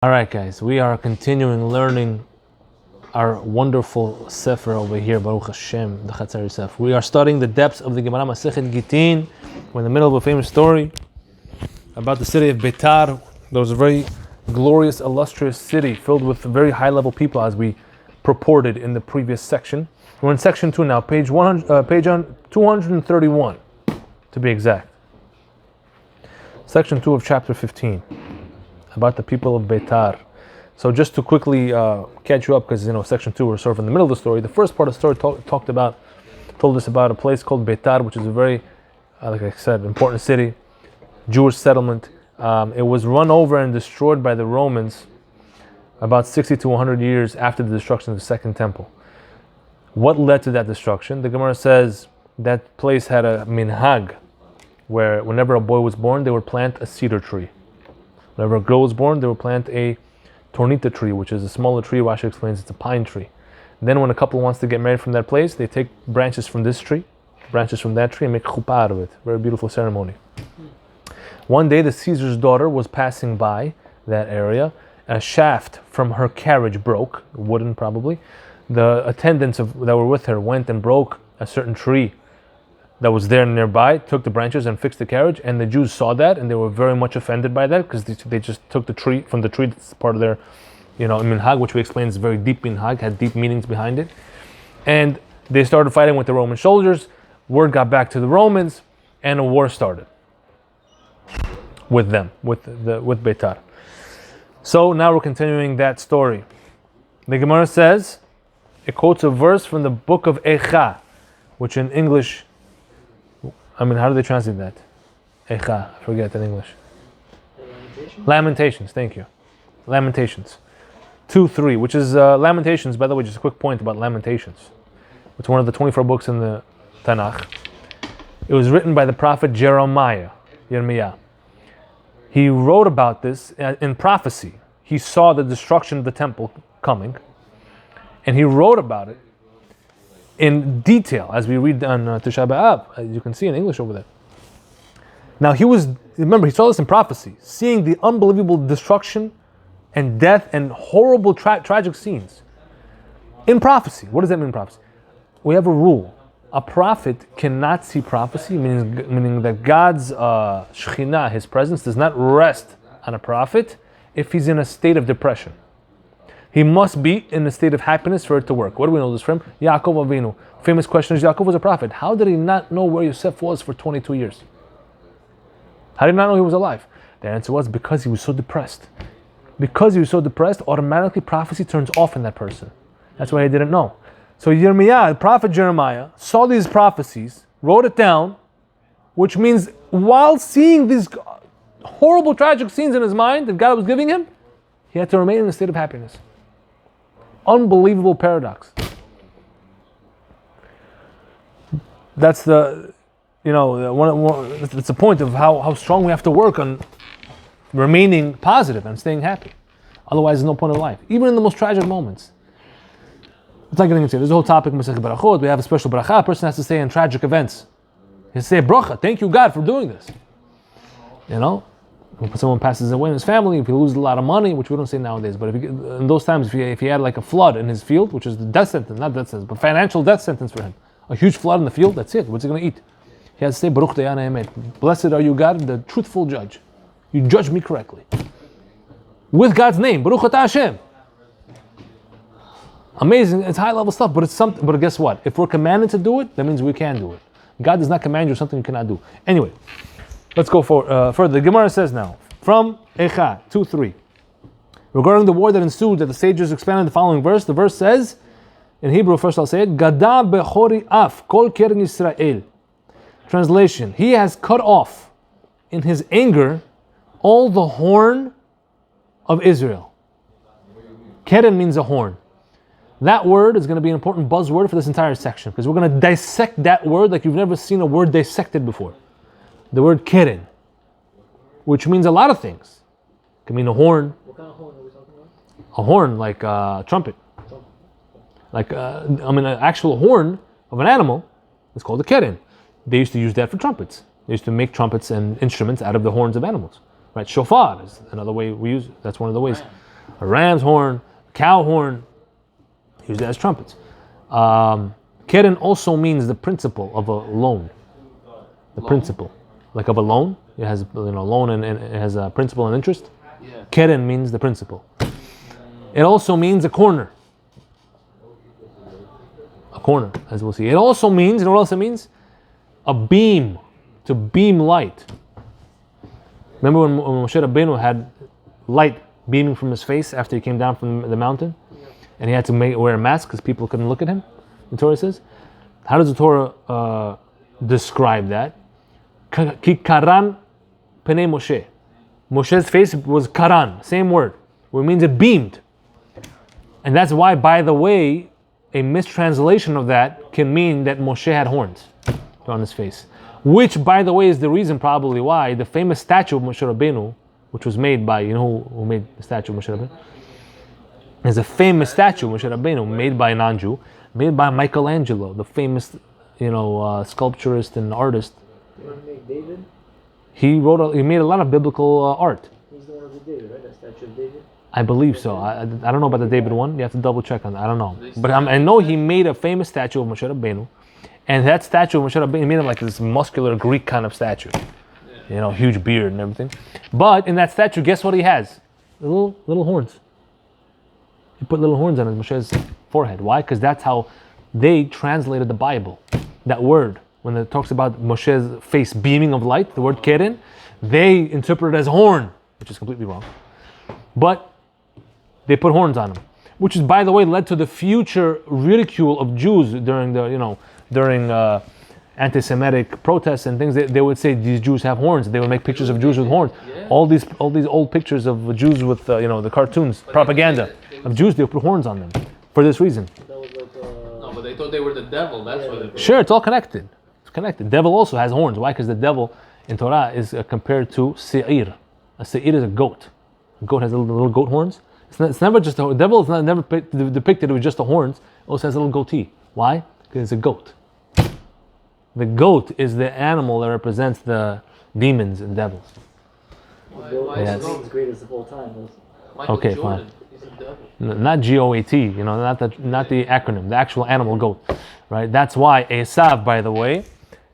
All right, guys, we are continuing learning our wonderful sefer over here, Baruch Hashem, the Chatzar Yosef. We are studying the depths of the Gemara Masechet Gittin. We're in the middle of a famous story about the city of Beitar. There was a very glorious, illustrious city filled with very high-level people, as we purported in the previous section. We're in section 2 now, page 231, to be exact. Section 2 of chapter 15. About the people of Beitar. So just to quickly catch you up, because section 2 we're sort of in the middle of the story. The first part of the story told us about a place called Beitar, which is a very, like I said, important city, Jewish settlement. It was run over and destroyed by the Romans about 60 to 100 years after the destruction of the Second Temple. What led to that destruction? The Gemara says that place had a minhag, where whenever a boy was born, they would plant a cedar tree. Whenever a girl was born, they would plant a tornita tree, which is a smaller tree. Rashi explains it's a pine tree. And then when a couple wants to get married from that place, they take branches from this tree, branches from that tree, and make chuppah out of it. Very beautiful ceremony. One day, the Caesar's daughter was passing by that area. A shaft from her carriage broke, wooden probably. The attendants that were with her went and broke a certain tree that was there nearby, took the branches and fixed the carriage, and the Jews saw that, and they were very much offended by that, because they just took the tree from the tree. That's part of their, minhag, which we explained is very deep minhag, had deep meanings behind it. And they started fighting with the Roman soldiers. Word got back to the Romans, and a war started with them, with Beitar. So now we're continuing that story. The Gemara says, it quotes a verse from the book of Echa, which in English, how do they translate that? Echa, I forget in English. Lamentations, thank you. Lamentations. 2:3, which is Lamentations, by the way, just a quick point about Lamentations. It's one of the 24 books in the Tanakh. It was written by the prophet Jeremiah. He wrote about this in prophecy. He saw the destruction of the temple coming, and he wrote about it in detail, as we read on Tisha B'Av, as you can see in English over there. Now he saw this in prophecy, seeing the unbelievable destruction and death and horrible tragic scenes. In prophecy, what does that mean in prophecy? We have a rule. A prophet cannot see prophecy, meaning that God's Shekhinah, His presence, does not rest on a prophet if he's in a state of depression. He must be in a state of happiness for it to work. What do we know this from? Yaakov Avinu. Famous question is, Yaakov was a prophet. How did he not know where Yosef was for 22 years? How did he not know he was alive? The answer was because he was so depressed. Because he was so depressed, automatically prophecy turns off in that person. That's why he didn't know. So Jeremiah, the prophet Jeremiah, saw these prophecies, wrote it down, which means while seeing these horrible tragic scenes in his mind that God was giving him, he had to remain in a state of happiness. Unbelievable paradox. That's it's the point of how strong we have to work on remaining positive and staying happy. Otherwise, there's no point of life. Even in the most tragic moments. It's not getting into it. There's a whole topic, Masechet Barachot. We have a special bracha. A person has to say in tragic events. He has to say, bracha, thank you God for doing this. When someone passes away in his family, if he loses a lot of money, which we don't say nowadays, but in those times, if he had like a flood in his field, which is the death sentence, not death sentence, but financial death sentence for him, a huge flood in the field, that's it. What's he going to eat? He has to say, Baruch Dayan Emet. Blessed are you, God, the truthful judge. You judge me correctly. With God's name, Baruch Atah Hashem. Amazing, it's high level stuff, but it's something. But guess what? If we're commanded to do it, that means we can do it. God does not command you something you cannot do. Anyway. Let's go further. The Gemara says now, from Echa 2:3, regarding the war that ensued, that the sages expanded the following verse. The verse says, in Hebrew, first I'll say it, Gada bechori af kol keren Yisrael. Translation: He has cut off in His anger all the horn of Israel. Keren means a horn. That word is going to be an important buzzword for this entire section, because we're going to dissect that word like you've never seen a word dissected before. The word keren, which means a lot of things. It can mean a horn. What kind of horn are we talking about? A horn, like a trumpet. Like, an actual horn of an animal is called a keren. They used to use that for trumpets. They used to make trumpets and instruments out of the horns of animals. Right? Shofar is another way we use it. That's one of the ways. a ram's horn, cow horn, used as trumpets. Keren also means the principle of a loan. The principle, like of a loan, it has loan and it has a principal and interest. Yeah. Keren means the principle. It also means a corner. A corner, as we'll see. It also means, you know what else it means? A beam, to beam light. Remember when Moshe Rabbeinu had light beaming from his face after he came down from the mountain? And he had to wear a mask because people couldn't look at him, the Torah says. How does the Torah describe that? Ki karan penei Moshe. Moshe's face was karan, same word, which means it beamed. And that's why, by the way, a mistranslation of that can mean that Moshe had horns on his face. Which, by the way, is the reason probably why the famous statue of Moshe Rabbeinu, which was made by, you know who made the statue of Moshe Rabbeinu? There's a famous statue of Moshe Rabbeinu made by a non-Jew, made by Michelangelo, the famous, sculpturist and artist. David? He made a lot of biblical art. He's the one of the David, right? That statue of David? I believe so. I don't know about the David one. You have to double check on that. I don't know. But I know he made a famous statue of Moshe Rabbeinu. And that statue of Moshe Rabbeinu, he made him like this muscular Greek kind of statue. Huge beard and everything. But in that statue, guess what he has? Little horns. He put little horns on Moshe's forehead. Why? Because that's how they translated the Bible. That word, when it talks about Moshe's face beaming of light, the word keren, they interpret it as horn, which is completely wrong. But they put horns on him, which is, by the way, led to the future ridicule of Jews during anti-Semitic protests and things. They would say these Jews have horns. They would make pictures of Jews with horns. Yeah. All these old pictures of Jews with the cartoons, propaganda of Jews. They would put horns on them for this reason. That was like, No, but they thought they were the devil. That's why they. Sure, it's all connected. It's connected. Devil also has horns. Why? Because the devil in Torah is compared to se'ir. A se'ir is a goat. A goat has little goat horns. It's never just the devil is never depicted with just the horns. It also has a little goatee. Why? Because it's a goat. The goat is the animal that represents the demons and devils. Why Yes. is the greatest of all time. Michael Okay, Jordan, fine. he's a devil. Not GOAT, not the acronym, the actual animal goat, right? That's why Esav, by the way,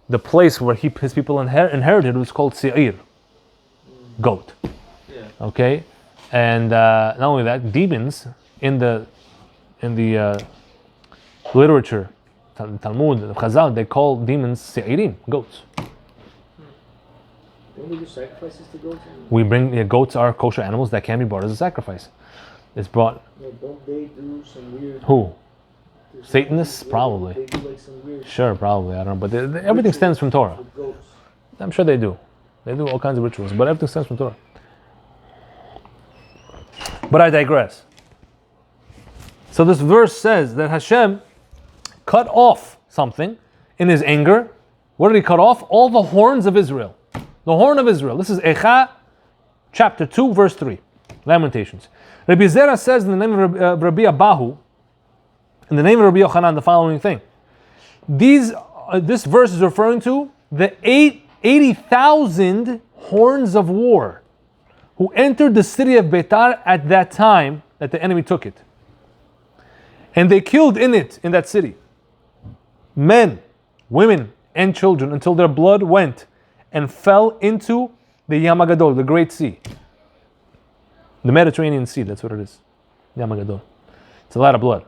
the place where his people inherited was called Seir, goat. Yeah. Okay, and not only that, demons in the literature, Talmud, Chazal, they call demons Seirim, goats. Don't they do sacrifices to goats? We bring goats are kosher animals that can be brought as a sacrifice. It's brought. No, don't they do some weird... Who? Satanists? Probably. They do like some weird... Sure, probably. I don't know, but everything stems from Torah. with goats. I'm sure they do. They do all kinds of rituals, but everything stems from Torah. But I digress. So this verse says that Hashem cut off something in his anger. What did he cut off? All the horns of Israel. The horn of Israel. This is Echa, chapter 2, verse 3. Lamentations. Rabbi Zera says in the name of Rabbi Abahu, in the name of Rabbi Yochanan, the following thing. This verse is referring to the 80,000 horns of war who entered the city of Beitar at that time that the enemy took it. And they killed in that city, men, women, and children until their blood went and fell into the Yam HaGadol, the Great Sea. The Mediterranean Sea, that's what it is. Yam HaGadol. It's a lot of blood.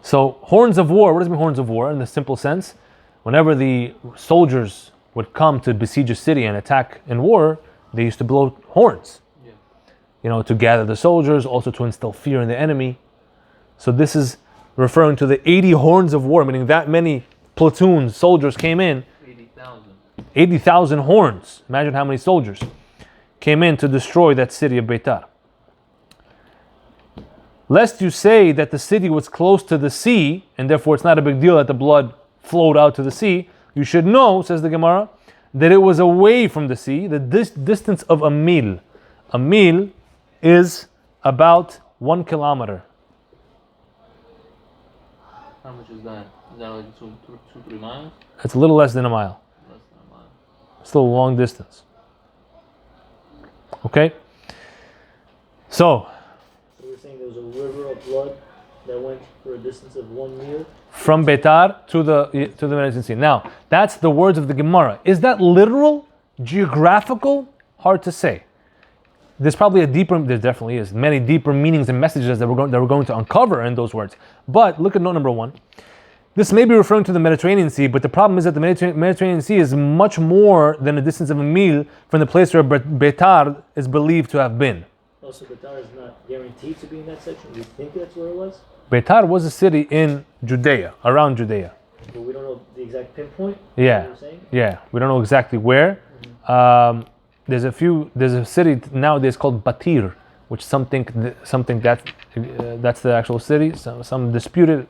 So, horns of war, what does it mean horns of war in the simple sense? Whenever the soldiers would come to besiege a city and attack in war, they used to blow horns. To gather the soldiers, also to instill fear in the enemy. So this is referring to the 80 horns of war, meaning that many platoons, soldiers came in. 80,000. 80,000 horns. Imagine how many soldiers came in to destroy that city of Beitar. Lest you say that the city was close to the sea, and therefore it's not a big deal that the blood flowed out to the sea, you should know, says the Gemara, that it was away from the sea, the distance of a mil. A mil is about 1 kilometer. How much is that? Is that like 3 miles? It's a little less than a mile. Less than a mile. Still a long distance. Okay? So, So we're saying there was a river of blood that went for a distance of 1 meter. from Beitar to the Mediterranean Sea. Now, that's the words of the Gemara. Is that literal, geographical? Hard to say. There's probably there definitely is, many deeper meanings and messages that we're going to uncover in those words. But look at note number 1. This may be referring to the Mediterranean Sea, but the problem is that the Mediterranean Sea is much more than a distance of a mil from the place where Beitar is believed to have been. Also, Qatar is not guaranteed to be in that section. We think that's where it was, Beitar was a city in Judea, around Judea. but we don't know the exact pinpoint. Yeah, What you're saying? yeah. We don't know exactly where. There's a city nowadays called Batir, which something that's the actual city. Some disputed.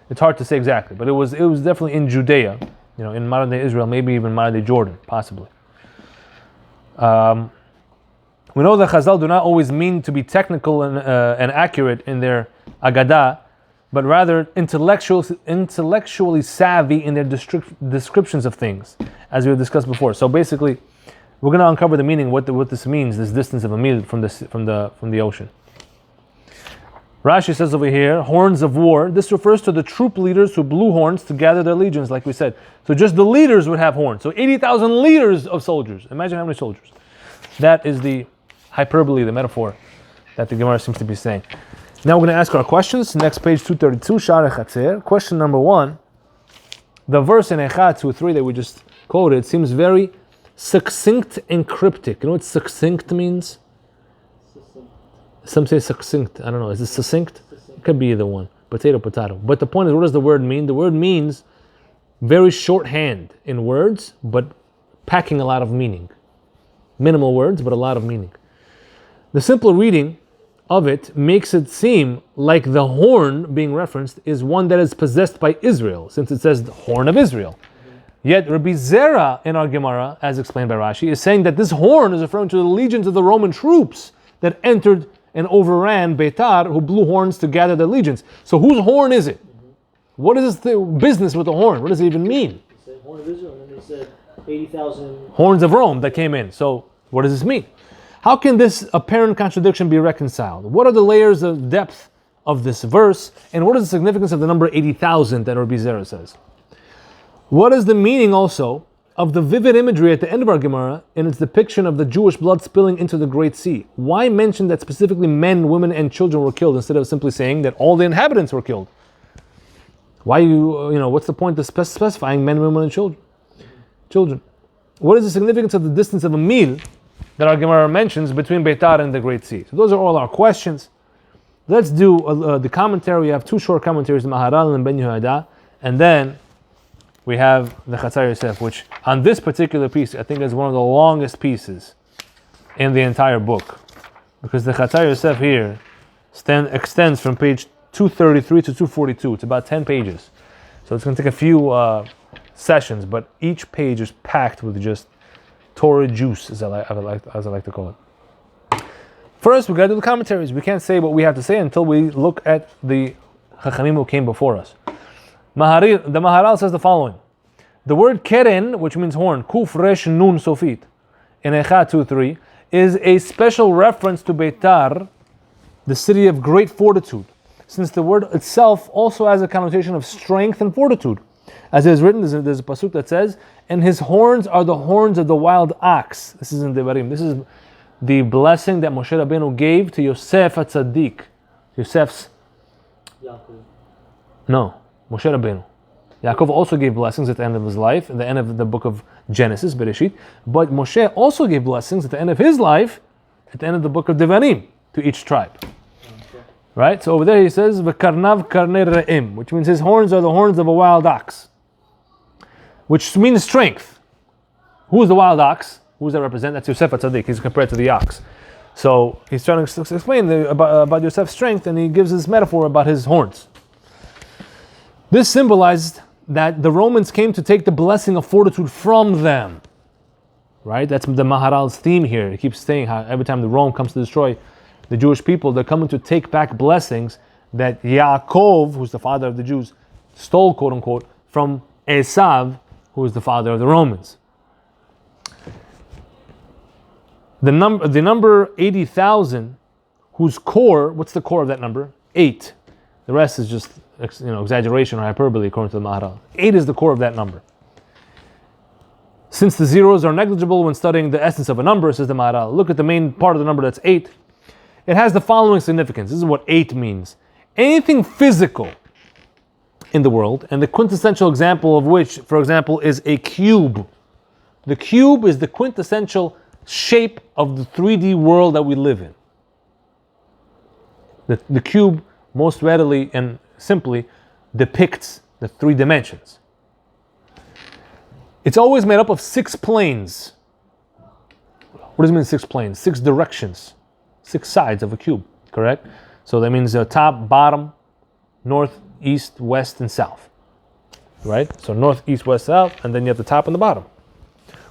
It's hard to say exactly, but it was definitely in Judea, in modern day Israel, maybe even modern day Jordan, possibly. We know that Chazal do not always mean to be technical and accurate in their Agadah, but rather intellectually savvy in their descriptions of things, as we discussed before. So basically, we're going to uncover the meaning, what this means, this distance of a mil from the ocean. Rashi says over here, horns of war. This refers to the troop leaders who blew horns to gather their legions, like we said. So just the leaders would have horns. So 80,000 leaders of soldiers. Imagine how many soldiers. That is the hyperbole, the metaphor that the Gemara seems to be saying. Now we're going to ask our questions. Next page 232, Shara Chatzar. Question number 1. The verse in Echad 2:3 that we just quoted seems very succinct and cryptic. You know what succinct means? Some say succinct. I don't know. Is it succinct? It could be either one. Potato. But the point is, what does the word mean? The word means very shorthand in words, but packing a lot of meaning. Minimal words, but a lot of meaning. The simple reading of it makes it seem like the horn being referenced is one that is possessed by Israel, since it says the horn of Israel. Yet Rabbi Zera in our Gemara, as explained by Rashi, is saying that this horn is referring to the legions of the Roman troops that entered and overran Beitar, who blew horns to gather their legions. So whose horn is it? What is this business with the horn? What does it even mean? They said horn of Israel, and then they said 80,000 horns of Rome that came in. So what does this mean? How can this apparent contradiction be reconciled? What are the layers of depth of this verse? And what is the significance of the number 80,000 that Rabbi Zera says? What is the meaning also of the vivid imagery at the end of our Gemara in its depiction of the Jewish blood spilling into the Great Sea? Why mention that specifically men, women, and children were killed instead of simply saying that all the inhabitants were killed? Why what's the point of specifying men, women, and children? What is the significance of the distance of a mil that our Gemara mentions between Beitar and the Great Sea? So those are all our questions. Let's do the commentary. We have 2 short commentaries, the Maharal and Ben Yehuda, and then we have the Chatzar Yosef, which on this particular piece, I think is one of the longest pieces in the entire book. Because the Chatzar Yosef here extends from page 233 to 242. It's about 10 pages. So it's going to take a few sessions, but each page is packed with just Torah juice, as I like to call it. First, we got to do the commentaries. We can't say what we have to say until we look at the Chachamim who came before us. The Maharal says the following. The word keren, which means horn, kuf resh nun sofit, in Echad 2:3, is a special reference to Beitar, the city of great fortitude, since the word itself also has a connotation of strength and fortitude. As it is written, there's a pasuk that says, and his horns are the horns of the wild ox. This is in Devarim. This is the blessing that Moshe Rabbeinu gave to Yosef HaTzadik. Yosef's... No. Moshe Rabbeinu. Yaakov also gave blessings at the end of his life, at the end of the book of Genesis, Bereshit. But Moshe also gave blessings at the end of his life, at the end of the book of Devarim, to each tribe. Okay. Right? So over there he says, V'karnav karnei re'im, which means his horns are the horns of a wild ox, which means strength. Who is the wild ox? Who does that represent? That's Yosef HaTzadik. He's compared to the ox. So he's trying to explain about Yosef's strength, and he gives this metaphor about his horns. This symbolized that the Romans came to take the blessing of fortitude from them. Right? That's the Maharal's theme here. He keeps saying how every time the Rome comes to destroy the Jewish people, they're coming to take back blessings that Yaakov, who's the father of the Jews, stole, quote unquote, from Esav, who is the father of the Romans. The number 80,000 whose core, what's the core of that number? 8. The rest is just exaggeration or hyperbole according to the Maharal. 8 is the core of that number. Since the zeros are negligible when studying the essence of a number, says the Maharal, look at the main part of the number, that's 8. It has the following significance. This is what 8 means. Anything physical in the world, and the quintessential example of which, for example, is a cube. The cube is the quintessential shape of the 3D world that we live in. The cube most readily and simply depicts the 3 dimensions. It's always made up of 6 planes. What does it mean 6 planes? 6 directions, 6 sides of a cube, correct? So that means top, bottom, north, east, west, and south, right? So north, east, west, south, and then you have the top and the bottom.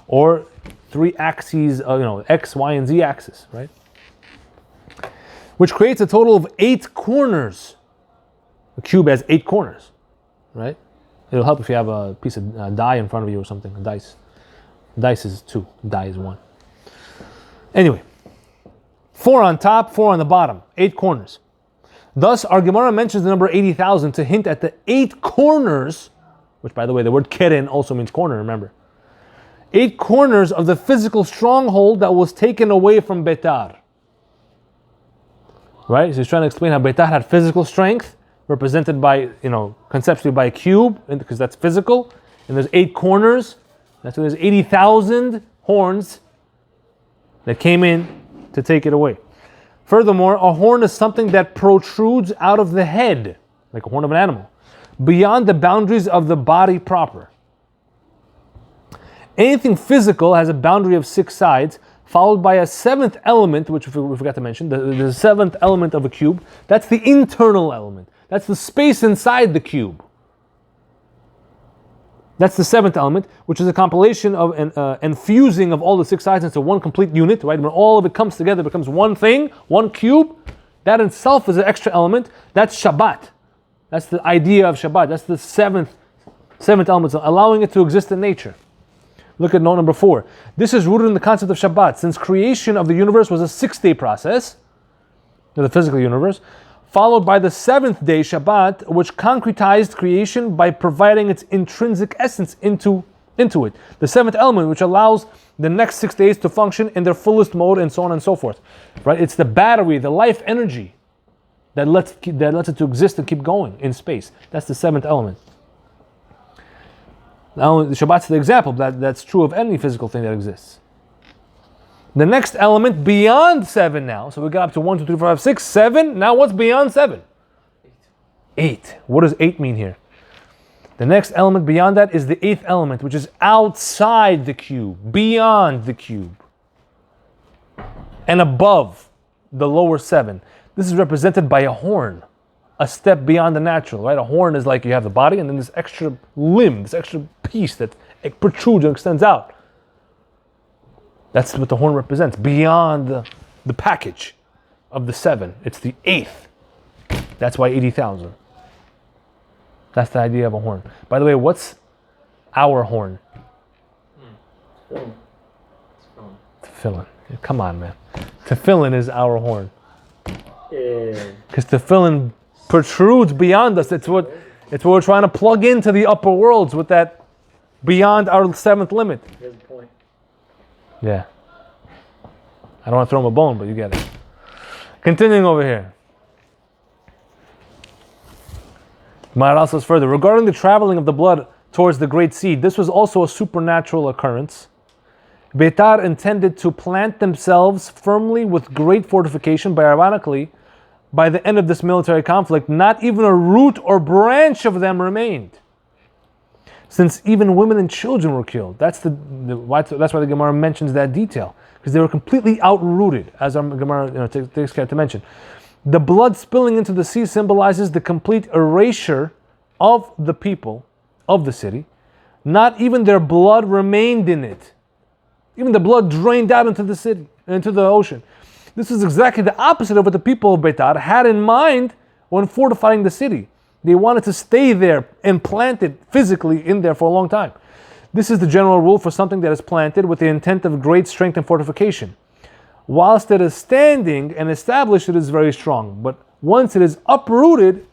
Or 3 axes, X, Y, and Z axis, right? Which creates a total of 8 corners. The cube has 8 corners, right? It'll help if you have a piece of die in front of you or something, a dice. Dice is 2, die is 1. Anyway, 4 on top, 4 on the bottom, 8 corners. Thus, our Gemara mentions the number 80,000 to hint at the 8 corners, which by the way, the word keren also means corner, remember. 8 corners of the physical stronghold that was taken away from Betar. Right? So he's trying to explain how Betar had physical strength, represented by, conceptually by a cube, because that's physical, and there's 8 corners. That's why there's 80,000 horns that came in to take it away. Furthermore, a horn is something that protrudes out of the head, like a horn of an animal, beyond the boundaries of the body proper. Anything physical has a boundary of 6 sides, followed by a 7th element, which we forgot to mention, the 7th element of a cube. That's the internal element. That's the space inside the cube. That's the 7th element, which is a compilation of and fusing of all the 6 sides into one complete unit, right? When all of it comes together, it becomes one thing, one cube. That in itself is an extra element. That's Shabbat. That's the idea of Shabbat. That's the 7th element, allowing it to exist in nature. Look at note number 4. This is rooted in the concept of Shabbat. Since creation of the universe was a 6-day process, the physical universe, followed by the 7th day, Shabbat, which concretized creation by providing its intrinsic essence into it. The 7th element, which allows the next 6 days to function in their fullest mode, and so on and so forth. Right? It's the battery, the life energy that lets it to exist and keep going in space. That's the 7th element. Now, the Shabbat's the example, that's true of any physical thing that exists. The next element beyond 7 now, so we got up to 1, 2, 3, 4, 5, 6, 7. Now what's beyond 7? 8. What does 8 mean here? The next element beyond that is the 8th element, which is outside the cube, beyond the cube, and above the lower 7. This is represented by a horn, a step beyond the natural, right? A horn is like you have the body and then this extra limb, this extra piece that it protrudes and extends out. That's what the horn represents, beyond the package of the 7. It's the 8th. That's why 80,000. That's the idea of a horn. By the way, what's our horn? Tefillin. Come on, man. Tefillin is our horn. Because tefillin protrudes beyond us. It's what we're trying to plug into the upper worlds with that beyond our 7th limit. Here's the point. Yeah. I don't want to throw him a bone, but you get it. Continuing over here. Maharal says further, regarding the traveling of the blood towards the great seed, this was also a supernatural occurrence. Betar intended to plant themselves firmly with great fortification, but ironically, by the end of this military conflict, not even a root or branch of them remained, since even women and children were killed. That's why the Gemara mentions that detail, because they were completely outrooted, as our Gemara takes care to mention. The blood spilling into the sea symbolizes the complete erasure of the people of the city. Not even their blood remained in it. Even the blood drained out into the city, into the ocean. This is exactly the opposite of what the people of Betar had in mind when fortifying the city. They wanted to stay there and planted physically in there for a long time. This is the general rule for something that is planted with the intent of great strength and fortification. Whilst it is standing and established, it is very strong. But once it is uprooted,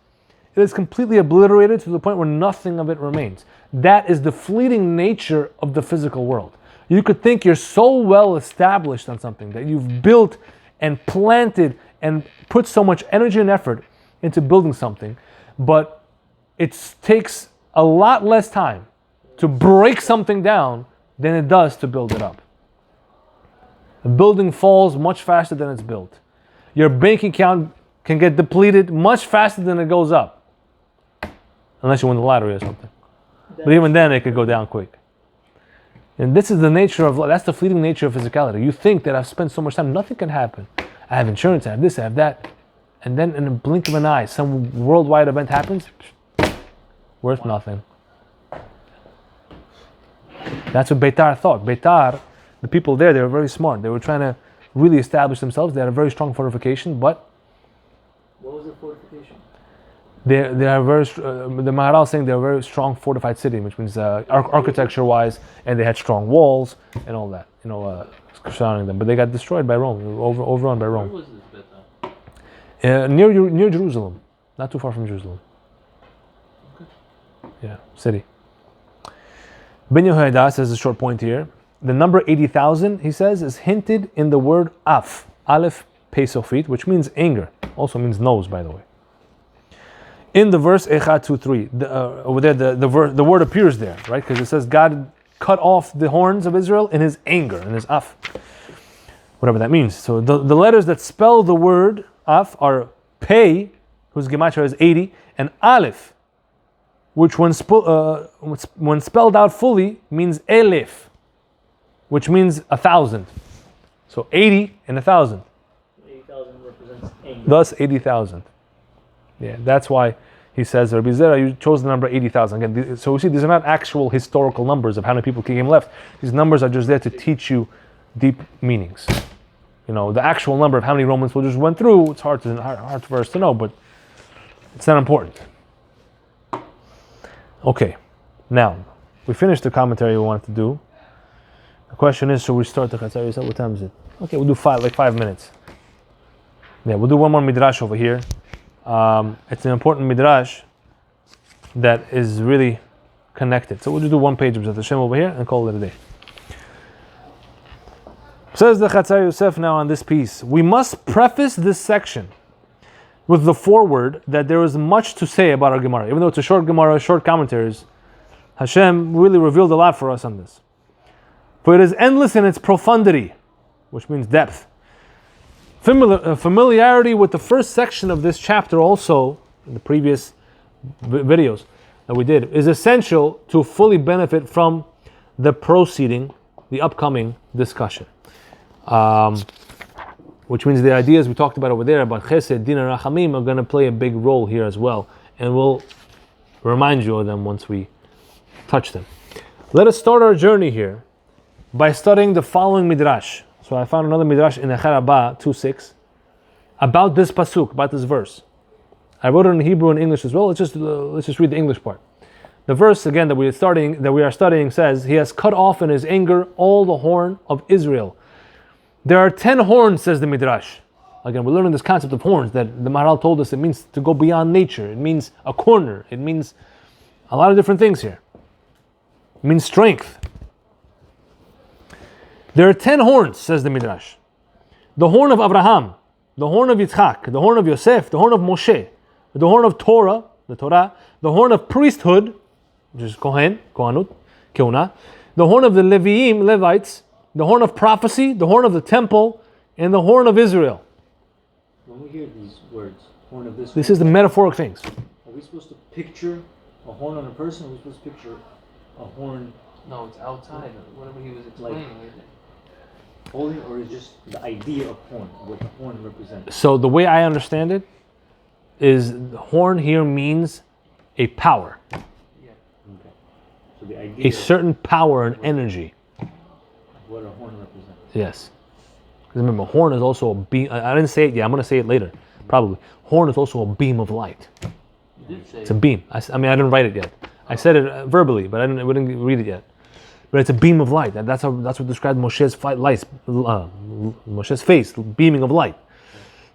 it is completely obliterated to the point where nothing of it remains. That is the fleeting nature of the physical world. You could think you're so well established on something, that you've built and planted and put so much energy and effort into building something, but it takes a lot less time to break something down than it does to build it up. A building falls much faster than it's built. Your bank account can get depleted much faster than it goes up. Unless you win the lottery or something. But even then it could go down quick. And this is the nature of, that's the fleeting nature of physicality. You think that I've spent so much time, nothing can happen. I have insurance, I have this, I have that. And then in a blink of an eye, some worldwide event happens, worth nothing. That's what Beitar thought. Beitar, the people there, they were very smart. They were trying to really establish themselves. They had a very strong fortification, but... What was the fortification? They are very, the Maharal is saying they're a very strong fortified city, which means architecture-wise, and they had strong walls and all that, surrounding them. But they got destroyed by Rome, overrun by Rome. Where was this better? Near Jerusalem, not too far from Jerusalem. Okay. Yeah, city. Ben Yehoiada says a short point here. The number 80,000, he says, is hinted in the word af, aleph pesofit, which means anger. Also means nose, by the way. In the verse Echad 2:3, over there the word appears there, right? Because it says God cut off the horns of Israel in his anger, in his af, whatever that means. So the letters that spell the word af are Pei, whose gematria is 80, and Aleph, which when spelled out fully means Elef, which means 1,000. So 80 and 1,000. 80,000 represents anger. Thus 80,000. Yeah, that's why he says, Rabbi Zera, you chose the number 80,000. Again, so we see these are not actual historical numbers of how many people came left. These numbers are just there to teach you deep meanings. The actual number of how many Roman soldiers went through, it's hard for us to know, but it's not important. Okay, now, we finished the commentary we wanted to do. The question is, should we start the Chatzar Yosef? What time is it? Okay, we'll do 5 minutes. Yeah, we'll do one more midrash over here. It's an important midrash that is really connected. So we'll just do one page of Zat Hashem over here and call it a day. Says the Chatzar Yosef now on this piece. We must preface this section with the foreword that there is much to say about our Gemara. Even though it's a short Gemara, short commentaries, Hashem really revealed a lot for us on this. For it is endless in its profundity, which means depth. Familiarity with the first section of this chapter also, in the previous videos that we did, is essential to fully benefit from the upcoming discussion. Which means the ideas we talked about over there about Chesed, Din, and Rachamim are going to play a big role here as well. And we'll remind you of them once we touch them. Let us start our journey here by studying the following midrash. So I found another midrash in Echad Abba 2:6 about this pasuk, about this verse. I wrote it in Hebrew and English as well. Let's just read the English part. The verse again that we are studying says, "He has cut off in his anger all the horn of Israel." There are 10 horns, says the midrash. Again, we're learning this concept of horns that the Maharal told us. It means to go beyond nature. It means a corner. It means a lot of different things here. It means strength. There are 10 horns, says the Midrash. The horn of Abraham, the horn of Yitzchak, the horn of Yosef, the horn of Moshe, the horn of Torah, the Torah, the horn of priesthood, which is Kohen, Kohanut, Keuna, the horn of the Leviim, Levites, the horn of prophecy, the horn of the temple, and the horn of Israel. When we hear these words, horn of this, this is the metaphoric things. Are we supposed to picture a horn on a person? Or are we supposed to picture a horn? No, it's outside. Whatever he was explaining. Holding, or is just the idea of horn, what the horn represents? So the way I understand it is the horn here means a power. Yeah. Okay. So the idea A certain power and energy. What a horn represents. Yes. Because remember, horn is also a beam. I didn't say it yet. I'm going to say it later, probably. Horn is also a beam of light. You did say It's a beam. I mean, I didn't write it yet. I said it verbally, but we didn't read it yet. but it's a beam of light. That's what described Moshe's Moshe's face, beaming of light.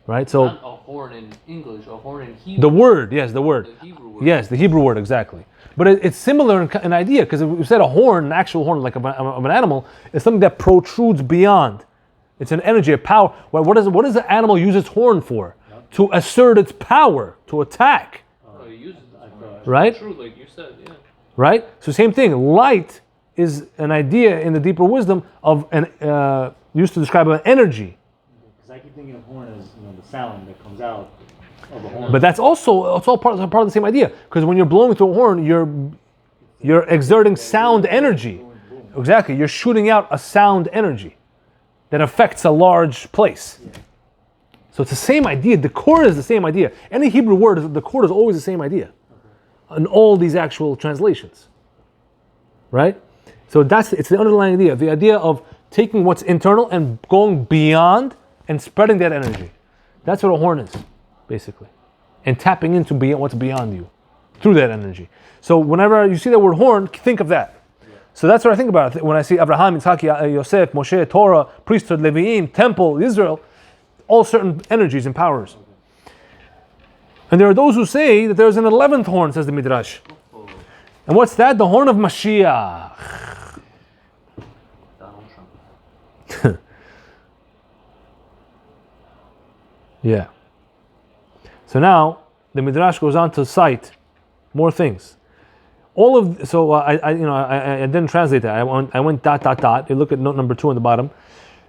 Right? So Not a horn in English, a horn in Hebrew. the word, yes, the word. The Hebrew word. Yes, the Hebrew word, exactly. But it's similar in idea, because if we said a horn, an actual horn, like of an animal, is something that protrudes beyond. It's an energy, a power. What does the animal use its horn for? To assert its power, to attack. Oh, he uses the horn. Right? True, like you said, yeah. Right? So same thing. Light is an idea in the deeper wisdom of used to describe an energy. Because I keep thinking of horn as the sound that comes out of a horn. But that's also it's all part of the same idea. Because when you're blowing through a horn, you're exerting sound energy. Exactly. You're shooting out a sound energy that affects a large place. So it's the same idea. The core is the same idea. Any Hebrew word, the core is always the same idea. In all these actual translations. Right? So it's the underlying idea. The idea of taking what's internal and going beyond and spreading that energy. That's what a horn is, basically. And tapping into what's beyond you through that energy. So whenever you see the word horn, think of that. So that's what I think about when I see Abraham, Yitzhak, Yosef, Moshe, Torah, priesthood, Leviim, temple, Israel, all certain energies and powers. And there are those who say that there's an 11th horn, says the Midrash. And what's that? The horn of Mashiach. Yeah. So now the Midrash goes on to cite more things. I didn't translate that. I went dot. You look at note number 2 on the bottom.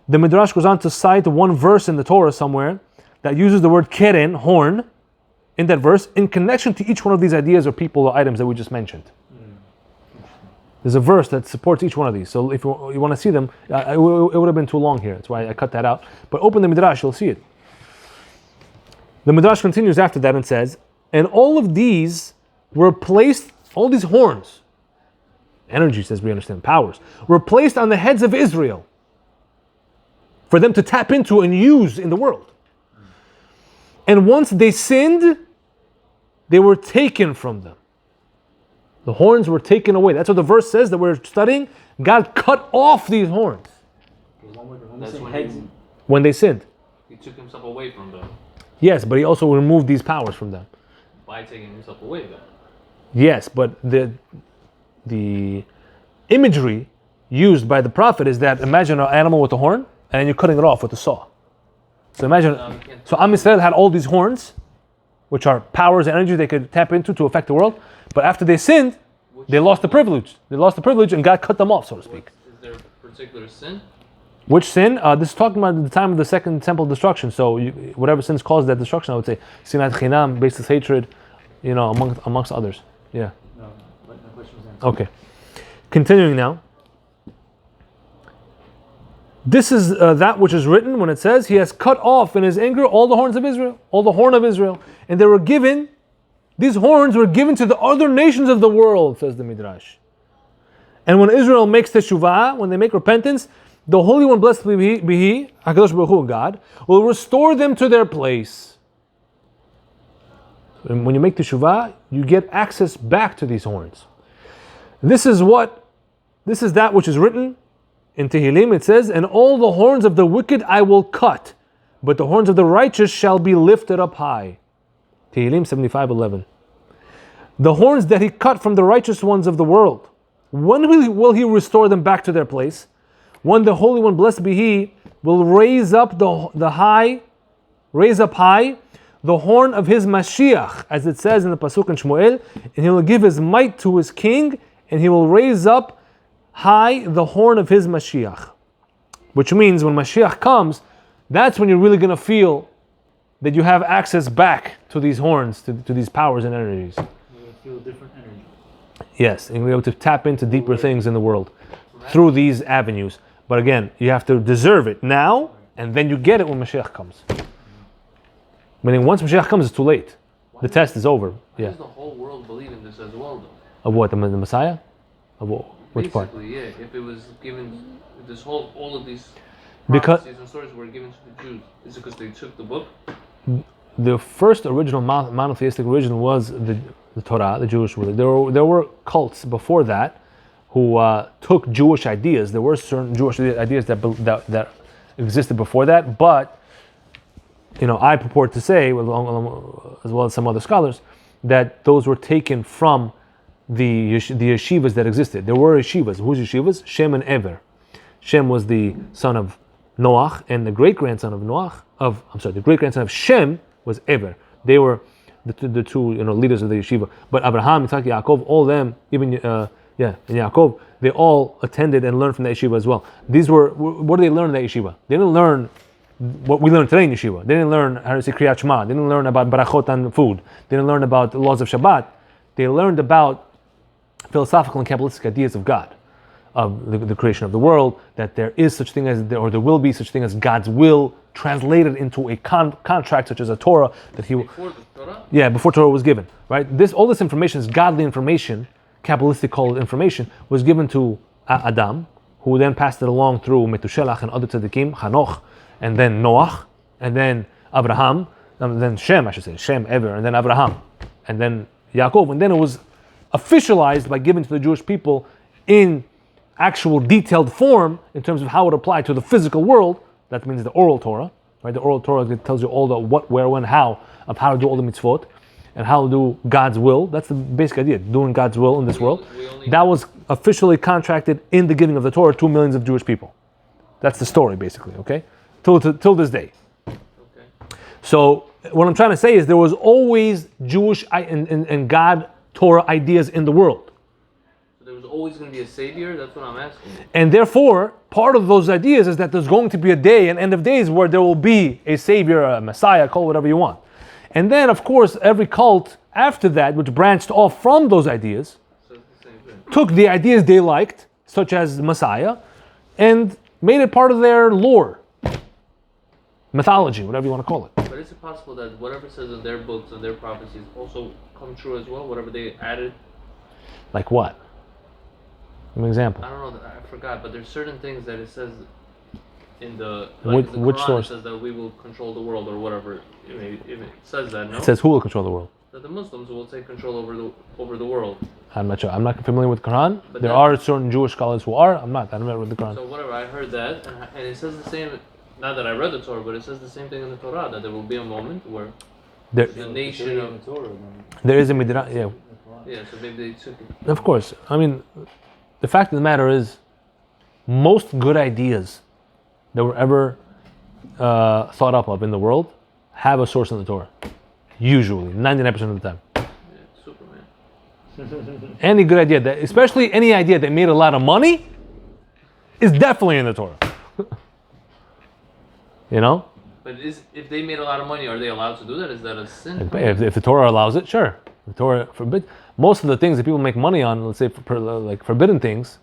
The Midrash goes on to cite one verse in the Torah somewhere that uses the word keren, horn, in that verse in connection to each one of these ideas or people or items that we just mentioned. There's a verse that supports each one of these. So if you want to see them, it would have been too long here. That's why I cut that out. But open the Midrash, you'll see it. The Midrash continues after that and says, and all of these were placed, all these horns, energies as we understand, powers, were placed on the heads of Israel for them to tap into and use in the world. And once they sinned, they were taken from them. The horns were taken away. That's what the verse says that we're studying. God cut off these horns when they sinned. He took himself away from them. Yes, but he also removed these powers from them. By taking himself away then. Yes, but the imagery used by the prophet is that imagine an animal with a horn and you're cutting it off with a saw. So imagine, so Am Yisrael had all these horns, which are powers and energy they could tap into to affect the world. But after they sinned, they lost the privilege. They lost the privilege and God cut them off, so to speak. Is there a particular sin? Which sin? This is talking about the time of the second temple destruction. So whatever sins caused that destruction, I would say sinat chinam, baseless hatred, amongst others. Yeah. No, my question was answered. Okay. Continuing now. This is that which is written when it says, he has cut off in his anger all the horns of Israel, all the horn of Israel. And they were given, these horns were given to the other nations of the world, says the Midrash. And when Israel makes teshuvah, when they make repentance, the Holy One, blessed be He, HaKadosh Baruch Hu, God, will restore them to their place. And when you make teshuvah, you get access back to these horns. This is that which is written in Tehillim. It says, and all the horns of the wicked I will cut, but the horns of the righteous shall be lifted up high. Tehillim 75:11. The horns that he cut from the righteous ones of the world, when will he restore them back to their place? When the Holy One, blessed be He, will raise up high the horn of his Mashiach, as it says in the Pasuk in Shmuel, and he will give his might to his king, and he will raise up high the horn of his Mashiach. Which means when Mashiach comes, that's when you're really going to feel that you have access back to these horns, to these powers and energies. You feel different energy. Yes, and you're able to tap into deeper things in the world through these avenues. But again, you have to deserve it now, and then you get it when Mashiach comes. Meaning once Mashiach comes, it's too late. The test is over. Why does the whole world believe in this as well, though? Of what? The Messiah? Of what? Which part? Basically, yeah. If it was given, all of these Because prophecies and stories were given to the Jews, is it because they took the book? the first original monotheistic religion was the Torah, the Jewish religion. There were cults before that who took Jewish ideas. There were certain Jewish ideas that existed before that, but I purport to say, as well as some other scholars, that those were taken from the yeshivas that existed. There were yeshivas. Whose yeshivas? Shem and Ever. Shem was the son of Noach, and the great-grandson of the great-grandson of Shem was Ever. They were the two leaders of the yeshiva. But Abraham, Yitzhak, Yaakov, all them, even and Yaakov, they all attended and learned from the yeshiva as well. What did they learn in the yeshiva? They didn't learn what we learn today in yeshiva. They didn't learn how to say Kriyat Shema. They didn't learn about barachot on food. They didn't learn about the laws of Shabbat. They learned about philosophical and Kabbalistic ideas of God, of the creation of the world, that there is such thing as, or there will be such thing as God's will translated into a contract such as a Torah that He will. Before the Torah? Yeah, before Torah was given, right? All this information is godly information, Kabbalistic called information, was given to Adam, who then passed it along through Metushelach and other tzaddikim, Hanoch, and then Noach, and then Abraham, and then Shem, Ever, and then Abraham, and then Yaakov, and then it was officialized by given to the Jewish people in actual detailed form in terms of how it applied to the physical world. That means the oral Torah, right? The oral Torah that tells you all the what, where, when, how of how to do all the mitzvot and how to do God's will. That's the basic idea, doing God's will in this world. That was officially contracted in the giving of the Torah to millions of Jewish people. That's the story, basically, okay? Till this day. Okay. So what I'm trying to say is there was always Jewish and God Torah ideas in the world. So there was always going to be a savior? That's what I'm asking. And therefore, part of those ideas is that there's going to be a day, an end of days, where there will be a savior, a messiah, call it whatever you want. And then, of course, every cult after that, which branched off from those ideas, took the ideas they liked, such as Messiah, and made it part of their lore. Mythology, whatever you want to call it. But is it possible that whatever says in their books and their prophecies also come true as well? Whatever they added? Like what? Give me an example. I don't know, I forgot, but there's certain things that it says in the Which Quran, source? it says that we will control the world or whatever. If it says that, no? It says who will control the world? That the Muslims will take control over the world. I'm not sure. I'm not familiar with the Quran. But there are certain Jewish scholars who are. I'm not. I don't know with the Quran. So whatever, I heard that, and it says the same. Not that I read the Torah, but it says the same thing in the Torah, that there will be a moment where the nation of... There is a midrash, yeah. Yeah, so maybe they took it. Of course. I mean, the fact of the matter is, most good ideas that were ever thought up of in the world have a source in the Torah. Usually, 99% of the time. Yeah, Superman. Any good idea, especially any idea that made a lot of money, is definitely in the Torah. You know? But if they made a lot of money, are they allowed to do that? Is that a sin? If the Torah allows it, sure. The Torah forbids. Most of the things that people make money on, let's say like forbidden things,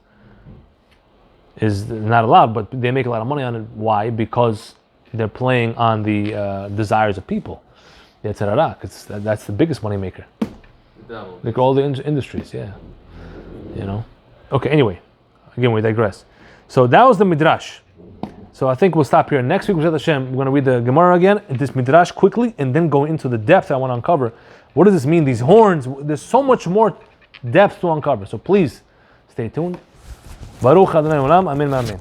is not allowed, but they make a lot of money on it. Why? Because they're playing on the desires of people. That's the biggest money maker. Like all the industries, yeah. You know? Okay, anyway. Again, we digress. So that was the Midrash. So I think we'll stop here. Next week, B'ezrat Hashem, we're going to read the Gemara again, this Midrash quickly, and then go into the depth I want to uncover. What does this mean? These horns, there's so much more depth to uncover. So please, stay tuned. Baruch Adonai Olam, Amen, Amen.